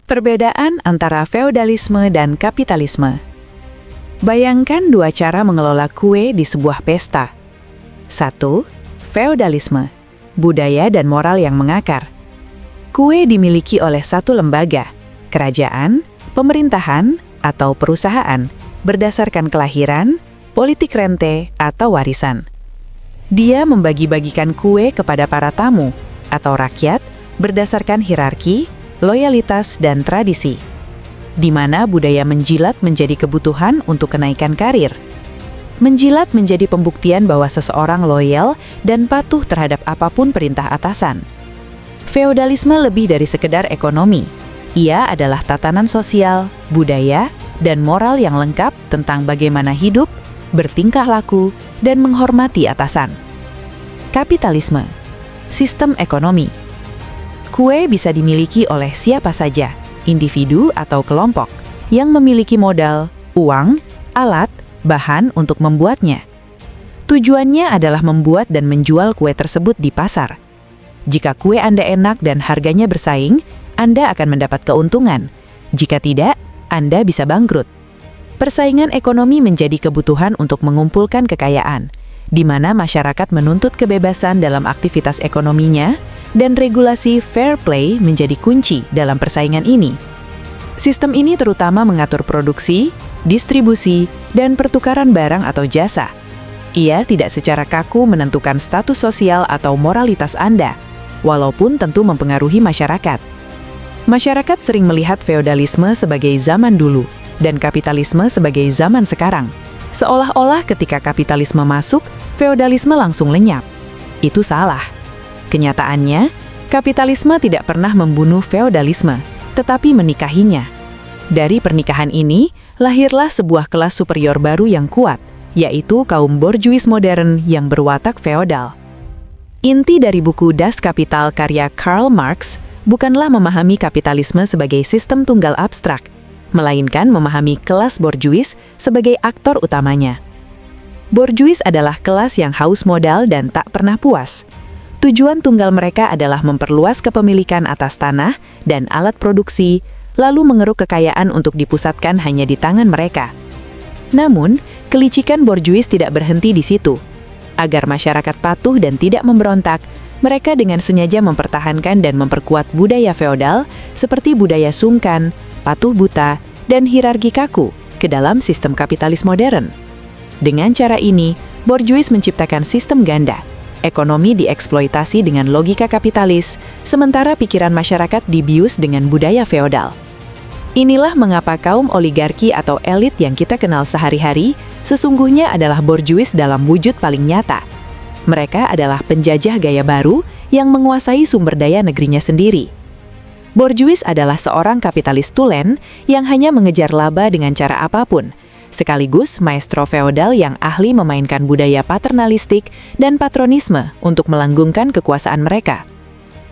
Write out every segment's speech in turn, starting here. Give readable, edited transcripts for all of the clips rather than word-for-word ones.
Perbedaan antara feodalisme dan kapitalisme. Bayangkan dua cara mengelola kue di sebuah pesta. 1. Feodalisme, budaya dan moral yang mengakar. Kue dimiliki oleh satu lembaga, kerajaan, pemerintahan, atau perusahaan, berdasarkan kelahiran, politik rente, atau warisan. Dia membagi-bagikan kue kepada para tamu atau rakyat berdasarkan hierarki, loyalitas, dan tradisi, di mana budaya menjilat menjadi kebutuhan untuk kenaikan karir. Menjilat menjadi pembuktian bahwa seseorang loyal dan patuh terhadap apapun perintah atasan. Feodalisme lebih dari sekedar ekonomi. Ia adalah tatanan sosial, budaya, dan moral yang lengkap tentang bagaimana hidup, bertingkah laku, dan menghormati atasan. Kapitalisme, sistem ekonomi. Kue bisa dimiliki oleh siapa saja, individu atau kelompok, yang memiliki modal, uang, alat, bahan untuk membuatnya. Tujuannya adalah membuat dan menjual kue tersebut di pasar. Jika kue Anda enak dan harganya bersaing, Anda akan mendapat keuntungan. Jika tidak, Anda bisa bangkrut. Persaingan ekonomi menjadi kebutuhan untuk mengumpulkan kekayaan, di mana masyarakat menuntut kebebasan dalam aktivitas ekonominya, dan regulasi fair play menjadi kunci dalam persaingan ini. Sistem ini terutama mengatur produksi, distribusi, dan pertukaran barang atau jasa. Ia tidak secara kaku menentukan status sosial atau moralitas Anda, walaupun tentu mempengaruhi masyarakat. Masyarakat sering melihat feodalisme sebagai zaman dulu dan kapitalisme sebagai zaman sekarang. Seolah-olah ketika kapitalisme masuk, feodalisme langsung lenyap. Itu salah. Kenyataannya, kapitalisme tidak pernah membunuh feodalisme, tetapi menikahinya. Dari pernikahan ini, lahirlah sebuah kelas superior baru yang kuat, yaitu kaum borjuis modern yang berwatak feodal. Inti dari buku Das Kapital karya Karl Marx bukanlah memahami kapitalisme sebagai sistem tunggal abstrak, melainkan memahami kelas borjuis sebagai aktor utamanya. Borjuis adalah kelas yang haus modal dan tak pernah puas. Tujuan tunggal mereka adalah memperluas kepemilikan atas tanah dan alat produksi, lalu mengeruk kekayaan untuk dipusatkan hanya di tangan mereka. Namun, kelicikan borjuis tidak berhenti di situ. Agar masyarakat patuh dan tidak memberontak, mereka dengan sengaja mempertahankan dan memperkuat budaya feodal seperti budaya sungkan, patuh buta, dan hierarki kaku ke dalam sistem kapitalis modern. Dengan cara ini, borjuis menciptakan sistem ganda. Ekonomi dieksploitasi dengan logika kapitalis, sementara pikiran masyarakat dibius dengan budaya feodal. Inilah mengapa kaum oligarki atau elit yang kita kenal sehari-hari sesungguhnya adalah borjuis dalam wujud paling nyata. Mereka adalah penjajah gaya baru yang menguasai sumber daya negerinya sendiri. Borjuis adalah seorang kapitalis tulen yang hanya mengejar laba dengan cara apapun, sekaligus maestro feodal yang ahli memainkan budaya paternalistik dan patronisme untuk melanggungkan kekuasaan mereka.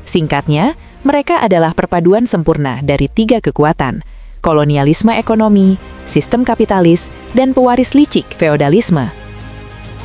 Singkatnya, mereka adalah perpaduan sempurna dari tiga kekuatan: kolonialisme ekonomi, sistem kapitalis, dan pewaris licik feodalisme.